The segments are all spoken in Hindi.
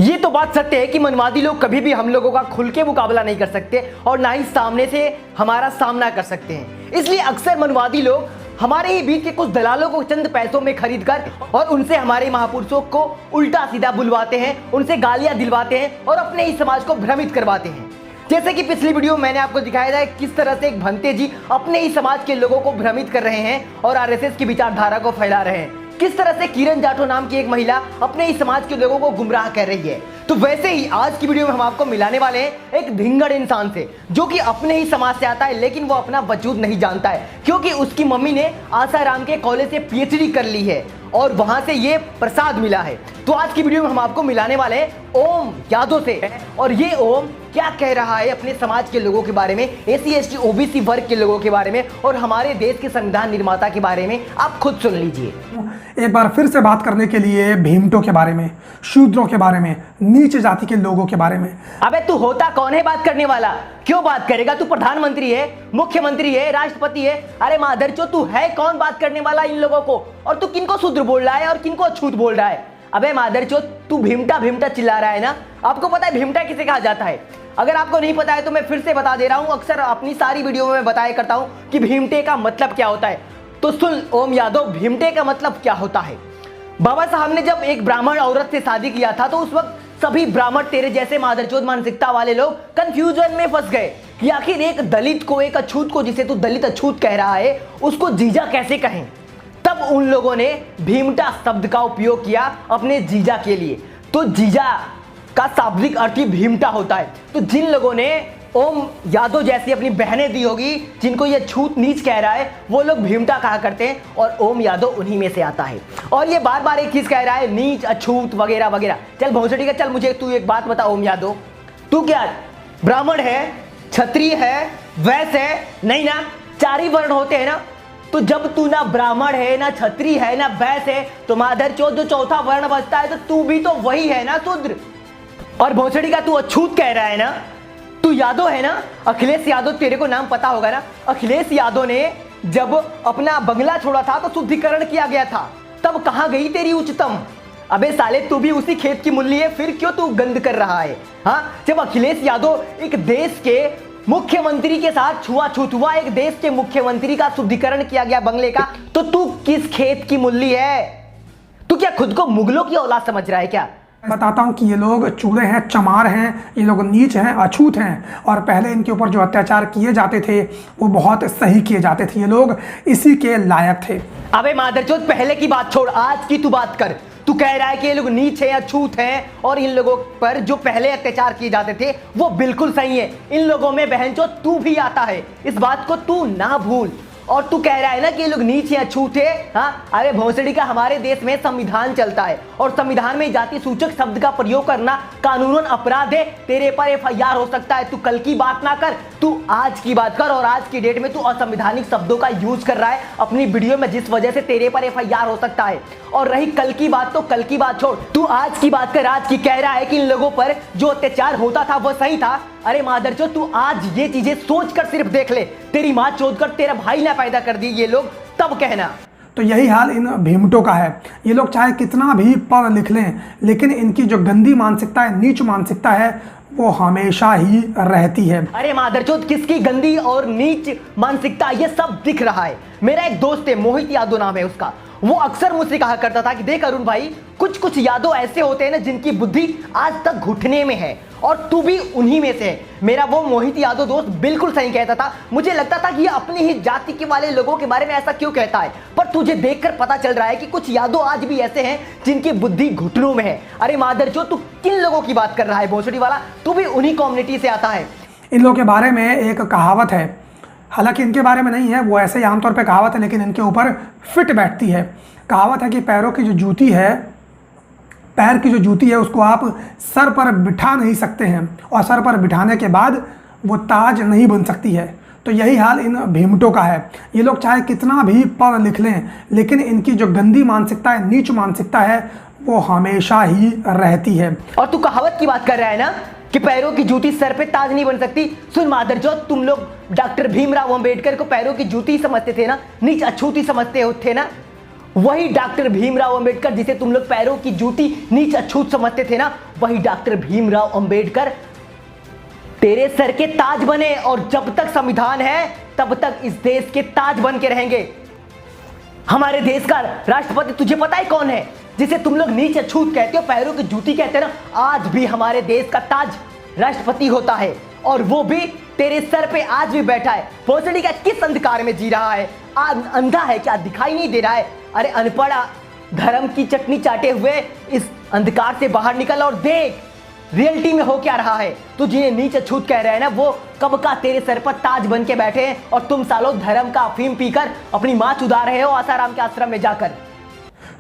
ये तो बात सत्य है कि मनवादी लोग कभी भी हम लोगों का खुल के मुकाबला नहीं कर सकते और ना ही सामने से हमारा सामना कर सकते हैं। इसलिए अक्सर मनवादी लोग हमारे ही बीच के कुछ दलालों को चंद पैसों में खरीद कर और उनसे हमारे महापुरुषों को उल्टा सीधा बुलवाते हैं, उनसे गालियां दिलवाते हैं और अपने ही समाज को भ्रमित करवाते हैं। जैसे कि पिछली वीडियो में मैंने आपको दिखाया था किस तरह से एक भंते जी अपने ही समाज के लोगों को भ्रमित कर रहे हैं और आरएसएस की विचारधारा को फैला रहे हैं। किस तरह से किरण जाटो नाम की एक महिला अपने ही समाज के लोगों को गुमराह कर रही है। तो वैसे ही आज की वीडियो में हम आपको मिलाने वाले हैं एक धिंगड़ इंसान से, जो कि अपने ही समाज से आता है लेकिन वो अपना वजूद नहीं जानता है, क्योंकि उसकी मम्मी ने आसाराम के कॉलेज से पीएचडी कर ली है और वहां से ये प्रसाद मिला है। तो आज की वीडियो में हम आपको मिलाने वाले हैं ओम यादव से, और ये ओम क्या कह रहा है अपने समाज के लोगों के बारे में, एससी एसटी ओबीसी वर्ग के लोगों के बारे में और हमारे देश के संविधान निर्माता के बारे में। आप खुद सुन लीजिए। एक बार फिर से बात करने के लिए भीमटों के बारे में, शूद्रों के बारे में, नीच जाति के लोगों के बारे में। अबे तू होता कौन है बात करने वाला? क्यों बात करेगा? तू प्रधानमंत्री है, मुख्यमंत्री है, राष्ट्रपति है। अरे मादरचोद, तू है कौन बात करने वाला इन लोगों को? और तू किनको शूद्र बोल रहा है और किनको अछूत बोल रहा है? अबे मादरचोद, तू भीमटा भीमटा चिल्ला रहा है ना? आपको पता है भीमटा किसे कहा जाता है? अगर आपको नहीं पता है तो मैं फिर से बता दे रहा हूं। अक्सर अपनी सारी वीडियो में बताया करता हूं कि भीमटे का मतलब क्या होता है। तो सुन ओम यादव, भीमटे का मतलब क्या होता है। बाबा साहब ने जब एक ब्राह्मण औरत से शादी किया था तो उस वक्त सभी ब्राह्मण तेरे जैसे मादरचोद मानसिकता वाले लोग कंफ्यूजन में फंस गए कि आखिर एक दलित को, एक अछूत को, जिसे तू दलित अछूत कह रहा है, उसको जीजा कैसे कहें। तब उन लोगों ने भीमटा शब्द का उपयोग किया अपने जीजा के लिए। तो जीजा का शाब्दिक अर्थ ही भीमटा होता है। तो जिन लोगों ने ओम यादव जैसी अपनी बहनें दी होगी, जिनको ये छूत नीच कह रहा है, वो लोग भीमटा कहा करते हैं और ओम यादव उन्हीं में से आता है। और ये बार बार एक चीज कह रहा है, नीच, अछूत वगैरह वगैरह। चल भोसड़ी का, चल मुझे तू एक बात बता ओम यादव, तू क्या ब्राह्मण है, क्षत्रिय है, वैश्य है? नहीं ना, चार ही वर्ण होते हैं ना। तो जब तू ना ब्राह्मण है, ना क्षत्रिय है, ना वैश्य है, तो मादरचोद जो चौथा वर्ण बचता है तो तू भी तो वही है ना, शूद्र। और भोसड़ी का तू अछूत कह रहा है ना, तू यादव है ना, अखिलेश यादव, तेरे को नाम पता होगा ना। अखिलेश यादव ने जब अपना बंगला छोड़ा था तो शुद्धिकरण किया गया था, तब कहां गई तेरी उच्चतम? अबे साले, तू भी उसी खेत की मूली है, फिर क्यों तू गंद कर रहा है? हाँ, जब अखिलेश यादव एक देश के मुख्यमंत्री के साथ छुआछूत हुआ, एक देश के मुख्यमंत्री का शुद्धिकरण किया गया बंगले का, तो तू किस खेत की मूली है? तू क्या खुद को मुगलों की औलाद समझ रहा है क्या? बताता हूँ कि ये लोग चूड़े हैं, चमार हैं, ये लोग नीच हैं, अछूत हैं और पहले इनके ऊपर जो अत्याचार किए जाते थे वो बहुत सही किए जाते थे। ये लोग इसी के लायक थे। अबे मादरचोद, पहले की बात छोड़, आज की तू बात कर। तू कह रहा है कि ये लोग नीच हैं, अछूत हैं और इन लोगों पर जो पहले अत्याचार किए जाते थे वो बिल्कुल सही है। इन लोगों में बहनचोद तू भी आता है, इस बात को तू ना भूल। और तू कह रहा है ना कि ये लोग नीच हैं, अछूत है। हाँ, अरे भोसड़ी का, हमारे देश में संविधान चलता है और संविधान में जाति सूचक शब्द का प्रयोग करना कानूनन अपराध है। तेरे पर एफआईआर हो सकता है। तू कल की बात ना कर, तू आज की बात कर। और आज की डेट में तू असंवैधानिक शब्दों का यूज कर रहा है अपनी वीडियो में, जिस वजह से तेरे पर एफआईआर हो सकता है। और रही कल की बात, तो कल की बात छोड़, तू आज की बात कर। आज की कह रहा है कि इन लोगों पर जो अत्याचार होता था वो सही था। अरे मादरचोद, तू आज ये चीजें सोचकर सिर्फ देख ले, तेरी मां चोद कर तेरा भाई ना पैदा कर दी ये लोग, तब कहना। तो यही हाल इन भीमटों का है। ये लोग चाहे कितना भी पढ़ लिख लें, लेकिन इनकी जो गंदी मानसिकता है, नीच मानसिकता है, वो हमेशा ही रहती है। अरे मादरचोद, किसकी गंदी और नीच मानसिकता, ये सब दिख रहा है। मेरा एक दोस्त है, मोहित यादव नाम है उसका, वो अक्सर मुझसे कहा करता था कि देख अरुण भाई, कुछ कुछ यादव ऐसे होते हैं ना जिनकी बुद्धि आज तक घुटने में है, और तू भी उन्हीं में से है। मेरा वो मोहित यादव दोस्त बिल्कुल सही कहता था। मुझे लगता था कि ये अपनी ही जाति के वाले लोगों के बारे में ऐसा क्यों कहता है, पर तुझे देखकर पता चल रहा है कि कुछ यादव आज भी ऐसे हैं जिनकी बुद्धि घुटनों में है। अरे मादरचोद, तू किन लोगों की बात कर रहा है भोसड़ी वाला? तू भी उन्हीं कम्युनिटी से आता है। इन लोगों के बारे में एक कहावत है, हालांकि इनके बारे में नहीं है, वो ऐसे ही आमतौर पर कहावत है, लेकिन इनके ऊपर फिट बैठती है। कहावत है कि पैरों की जो जूती है, पैर की जो जूती है, उसको आप सर पर बिठा नहीं सकते हैं और सर पर बिठाने के बाद वो ताज नहीं बन सकती है। तो यही हाल इन भीमटों का है। ये लोग चाहे कितना भी पढ़ लिख लें, लेकिन इनकी जो गंदी मानसिकता है, नीच मानसिकता है, वो हमेशा ही रहती है। और तू कहावत की बात कर रहा है ना कि पैरों की जूती सर पे ताज नहीं बन सकती। सुन मादरचोद, तुम लोग डॉक्टर भीमराव अंबेडकर को पैरों की जूती समझते थे ना, नीच अछूत ही समझते थे ना। वही डॉक्टर भीमराव अंबेडकर जिसे तुम लोग पैरों की जूती नीच अछूत समझते थे ना, वही डॉक्टर भीमराव अंबेडकर तेरे सर के ताज बने और जब तक संविधान है तब तक इस देश के ताज बन के रहेंगे। हमारे देश का राष्ट्रपति तुझे पता है कौन है, जिसे तुम लोग नीच अछूत कहते हो, पैरों की जूती कहते हो ना, आज भी हमारे देश का ताज राष्ट्रपति होता है और वो भी तेरे सर पे आज भी बैठा है। भोसड़ी का किस अंधकार में जी रहा है? अंधा है क्या? दिखाई नहीं दे रहा है? अरे अनपढ़ा, धर्म की चटनी चाटे हुए इस अंधकार से बाहर निकल और देख रियलिटी में हो क्या रहा है। तू जिन्हें नीच अछूत कह रहे हैं ना, वो कब का तेरे सर पर ताज बन के बैठे हैं और तुम सालों धर्म का अफीम पीकर अपनी माँ चुदा रहे हो आसाराम के आश्रम में जाकर।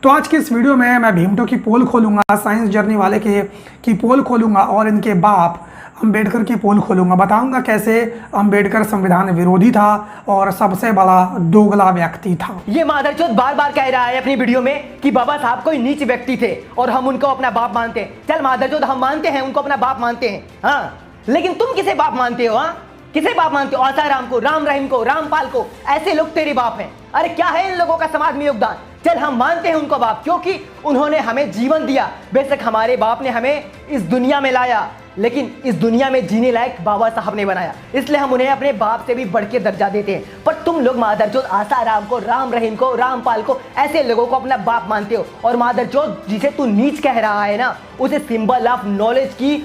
तो आज की इस वीडियो में मैं भीमटो की पोल खोलूंगा, साइंस जर्नी वाले की पोल खोलूंगा और इनके बाप अंबेडकर की पोल खोलूंगा। बताऊंगा कैसे अंबेडकर संविधान विरोधी था और सबसे बड़ा दोगला व्यक्ति था। ये मादरचोद बार बार कह रहा है अपनी वीडियो में कि बाबा साहब कोई नीच व्यक्ति थे और हम उनको अपना बाप मानते हैं। चल मादरचोद, हम मानते हैं उनको अपना बाप मानते हैं, हाँ, लेकिन तुम किसे बाप मानते हो? हाँ, किसे बाप मानते हो? आसाराम को, राम रहीम को, रामपाल को, ऐसे लोग तेरे बाप हैं। अरे क्या है इन लोगों का समाज में योगदान? चल हम मानते हैं उनको बाप क्योंकि उन्होंने हमें जीवन दिया। बेशक हमारे बाप ने हमें इस दुनिया में लाया, लेकिन इस दुनिया में जीने लायक बाबा साहब ने बनाया, इसलिए हम उन्हें अपने बाप से भी बढ़ के दर्जा देते हैं। पर तुम लोग मादरचोद आसाराम को, राम रहीम को, रामपाल को, ऐसे लोगों को अपना बाप मानते हो। और मादरचोद जिसे तू नीच कह रहा है ना, उसे सिंबल ऑफ नॉलेज की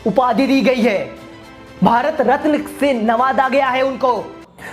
उपाधि दी गई है, भारत रत्न से नवाजा गया है उनको।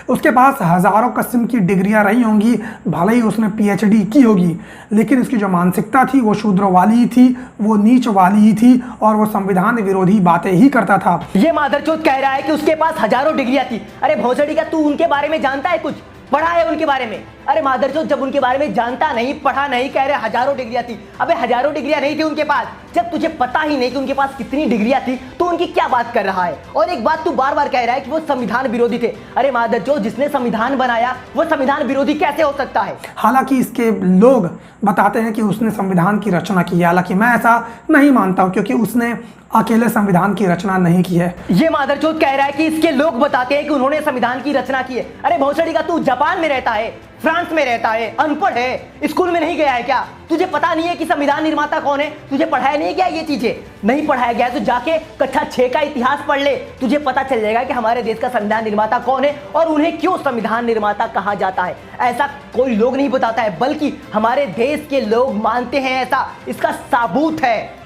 उसके पास हजारों किस्म की डिग्रियां रही होंगी, भले ही उसने पीएचडी की होगी, लेकिन इसकी जो मानसिकता थी वो शूद्रों वाली ही थी, वो नीच वाली ही थी और वो संविधान विरोधी बातें ही करता था। ये मादरचोद कह रहा है कि उसके पास हजारों डिग्रियां थी। अरे भोसड़ी का, तू उनके बारे में जानता है कुछ? पढ़ा है उनके बारे में? अरे मादरचोद, जब उनके बारे में जानता नहीं, पढ़ा नहीं, कह रहे हजारों डिग्रियां थी। अबे हजारों डिग्रियां नहीं थी उनके पास। जब तुझे पता ही नहीं कि उनके पास कितनी डिग्रियां थी तो उनकी क्या बात कर रहा है? और एक बात तू बार बार कह रहा है कि वो संविधान विरोधी थे। अरे मादरचोद, जिसने संविधान बनाया वो संविधान विरोधी कैसे हो सकता है? हालांकि इसके लोग बताते हैं कि उसने संविधान की रचना की है, हालांकि मैं ऐसा नहीं मानता हूं क्योंकि उसने अकेले संविधान की रचना नहीं की है। ये मादरचोद कह रहा है कि इसके लोग बताते हैं कि उन्होंने संविधान की रचना की है। अरे भोसड़ी का, तू जापान में रहता है, फ्रांस में रहता है, अनपढ़ है, स्कूल में नहीं गया है क्या? तुझे पता नहीं है कि संविधान निर्माता कौन है? तुझे पढ़ाया नहीं गया ये चीजें? नहीं पढ़ाया गया तो जाके कक्षा 6 का इतिहास पढ़ ले, तुझे पता चल जाएगा कि हमारे देश का संविधान निर्माता कौन है और उन्हें क्यों संविधान निर्माता कहा जाता है। ऐसा कोई लोग नहीं बताता है, बल्कि हमारे देश के लोग मानते हैं ऐसा। इसका सबूत है,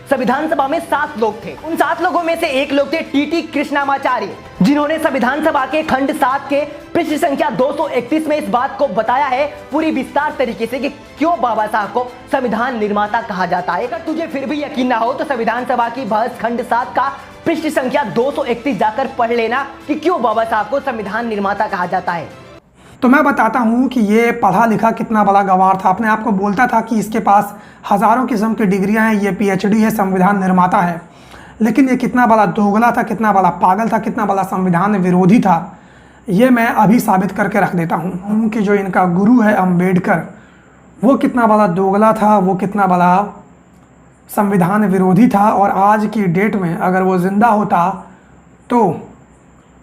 संविधान सभा में 7 लोग थे। उन 7 लोगों में से एक लोग थे टीटी कृष्णामाचार्य, जिन्होंने संविधान सभा के खंड 7 के पृष्ठ संख्या 231 में इस बात को बताया है पूरी विस्तार तरीके से कि क्यों बाबा साहब को संविधान निर्माता कहा जाता है। अगर तुझे फिर भी यकीन ना हो तो संविधान सभा की बहस खंड 7 का पृष्ठ संख्या 231 जाकर पढ़ लेना कि क्यों बाबा साहब को संविधान निर्माता कहा जाता है। तो मैं बताता हूँ कि ये पढ़ा लिखा कितना बड़ा गवार था। अपने आप को बोलता था कि इसके पास हज़ारों किस्म की डिग्रियां हैं, ये पीएचडी है, संविधान निर्माता है, लेकिन ये कितना बड़ा दोगला था, कितना बड़ा पागल था, कितना बड़ा संविधान विरोधी था, ये मैं अभी साबित करके रख देता हूँ कि जो इनका गुरु है अंबेडकर, वो कितना बड़ा दोगला था, वो कितना बड़ा संविधान विरोधी था। और आज की डेट में अगर वो ज़िंदा होता तो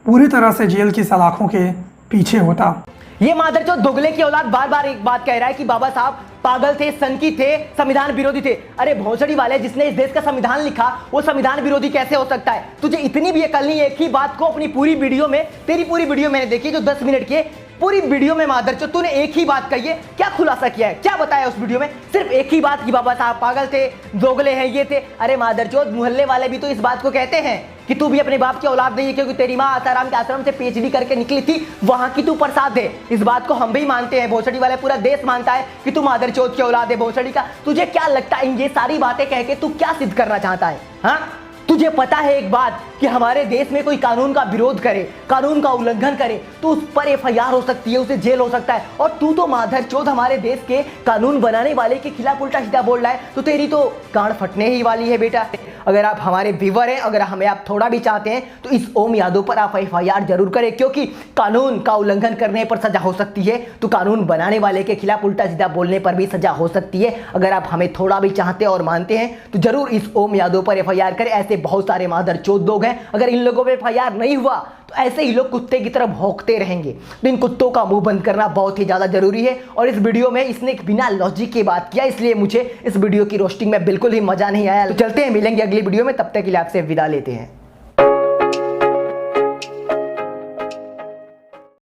पूरी तरह से जेल की सलाखों के पीछे होता। ये मादरचोद दोगले की औलाद बार बार एक बात कह रहा है कि बाबा साहब पागल थे, सनकी थे, संविधान विरोधी थे। अरे भोसड़ी वाले, जिसने इस देश का संविधान लिखा वो संविधान विरोधी कैसे हो सकता है? तुझे इतनी भी अकल नहीं है? एक ही बात को अपनी पूरी वीडियो में, तेरी पूरी वीडियो मैंने देखी जो 10 मिनट की है, पूरी वीडियो में मादरचोद तूने एक ही बात कही है। क्या खुलासा किया है, क्या बताया उस वीडियो में? सिर्फ एक ही बात कि बाबा साहब पागल थे, दोगले हैं, ये थे। अरे मादरचोद, मोहल्ले वाले भी तो इस बात को कहते हैं कि तू भी अपने बाप की औलाद नहीं है क्योंकि तेरी माँ आसाराम के आश्रम से पीएचडी करके निकली थी, वहां की तू प्रसाद है। इस बात को हम भी मानते हैं, भोसड़ी वाले, पूरा देश मानता है कि तू मादरचोद की औलाद है। भोसड़ी का, तुझे क्या लगता है ये सारी बातें कह के तू क्या सिद्ध करना चाहता है? हाँ, तुझे पता है एक बात कि हमारे देश में कोई कानून का विरोध करे, कानून का उल्लंघन करे तो उस पर एफआईआर हो सकती है, उसे जेल हो सकता है। और तू तो मादरचोद हमारे देश के कानून बनाने वाले के खिलाफ उल्टा सीधा बोल रहा है, तो तेरी तो गांड फटने ही वाली है बेटा। अगर आप हमारे व्यूअर हैं, अगर हमें आप थोड़ा भी चाहते हैं तो इस ओम यादव पर आप एफआईआर जरूर करें, क्योंकि कानून का उल्लंघन करने पर सजा हो सकती है तो कानून बनाने वाले के खिलाफ उल्टा सीधा बोलने पर भी सजा हो सकती है। अगर आप हमें थोड़ा भी चाहते और मानते हैं तो जरूर इस ओम यादव पर एफआईआर करें। ऐसे बहुत सारे मादरचोद लोग हैं, अगर इन लोगों पर एफआईआर नहीं हुआ तो ऐसे ही लोग कुत्ते की तरह भौंकते रहेंगे। तो इन कुत्तों का मुंह बंद करना बहुत ही ज़्यादा जरूरी है। और इस वीडियो में इसने एक बिना लॉजिक की बात किया, इसलिए मुझे इस वीडियो की रोस्टिंग में बिल्कुल ही मजा नहीं आया। तो चलते हैं, मिलेंगे अगली वीडियो में, तब तक के लिए आपसे विदा लेते हैं।